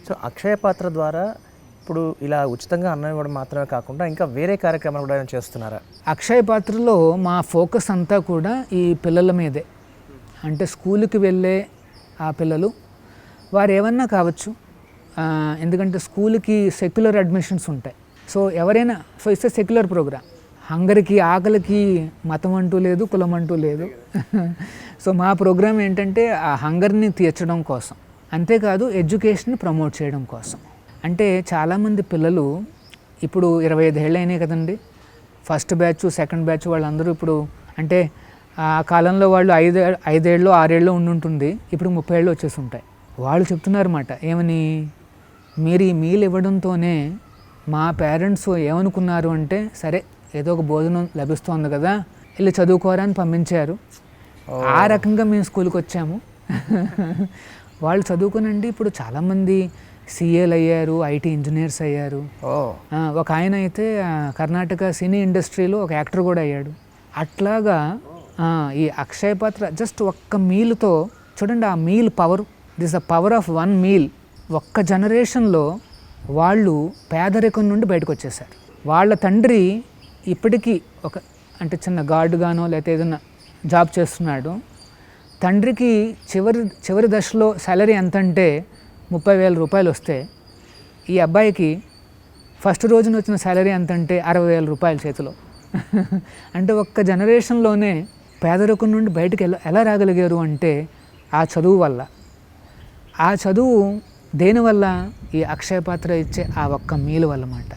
So అక్షయ పాత్ర ద్వారా ఇప్పుడు ఇలా ఉచితంగా అన్నం ఇవ్వడం మాత్రమే కాకుండా ఇంకా వేరే కార్యక్రమాలు కూడా ఏమైనా చేస్తున్నారా? అక్షయ పాత్రలో మా ఫోకస్ అంతా కూడా ఈ పిల్లల మీదే. అంటే స్కూల్కి వెళ్ళే ఆ పిల్లలు వారు ఏమన్నా కావచ్చు, ఎందుకంటే స్కూల్కి సెక్యులర్ అడ్మిషన్స్ ఉంటాయి. సో ఎవరైనా, so it's a secular program. హంగరికి ఆకలికి మతం అంటూ లేదు, కులం అంటూ లేదు. సో మా ప్రోగ్రామ్ ఏంటంటే ఆ హంగర్ని తీర్చడం కోసం, అంతేకాదు ఎడ్యుకేషన్ ప్రమోట్ చేయడం కోసం. అంటే చాలామంది పిల్లలు ఇప్పుడు 25 ఏళ్ళు అయినాయి కదండి. ఫస్ట్ బ్యాచ్, సెకండ్ బ్యాచ్ వాళ్ళందరూ ఇప్పుడు, అంటే ఆ కాలంలో వాళ్ళు 5 ఏళ్ళు 6 ఏళ్ళు ఉండుంటుంది, ఇప్పుడు 30 ఏళ్ళు వచ్చేసి ఉంటాయి. వాళ్ళు చెప్తున్నారు అన్నమాట, ఏమని, మీరు ఈ మీల్ ఇవ్వడంతోనే మా పేరెంట్స్ ఏమనుకున్నారు అంటే, సరే ఏదో ఒక భోజనం లభిస్తోంది కదా, వెళ్ళి చదువుకోరా అని పంపించారు. ఆ రకంగా మేము స్కూల్కి వచ్చాము. వాళ్ళు చదువుకునండి ఇప్పుడు చాలామంది సిఏలు అయ్యారు, ఐటీ ఇంజనీర్స్ అయ్యారు. ఒక ఆయన అయితే కర్ణాటక సినీ ఇండస్ట్రీలో ఒక యాక్టర్ కూడా అయ్యాడు. అట్లాగా ఈ అక్షయ పాత్ర జస్ట్ ఒక్క మీల్తో చూడండి, ఆ meal power, this the power of one meal. ఒక్క జనరేషన్లో వాళ్ళు పేదరికం నుండి బయటకు వచ్చేసారు. వాళ్ళ తండ్రి ఇప్పటికీ ఒక, అంటే చిన్న గార్డుగానో లేకపోతే ఏదైనా జాబ్ చేస్తున్నాడు. తండ్రికి చివరి దశలో సాలరీ ఎంత అంటే 30,000 రూపాయలు వస్తే, ఈ అబ్బాయికి ఫస్ట్ రోజున వచ్చిన సాలరీ ఎంత అంటే 60,000 రూపాయలు చేతిలో. అంటే ఒక్క జనరేషన్లోనే పేదరికం నుండి బయటకు ఎలా రాగలిగారు అంటే ఆ చదువు వల్ల. ఆ చదువు దేనివల్ల? ఈ అక్షయ పాత్ర ఇచ్చే ఆ ఒక్క మీల్ వల్ల మాట.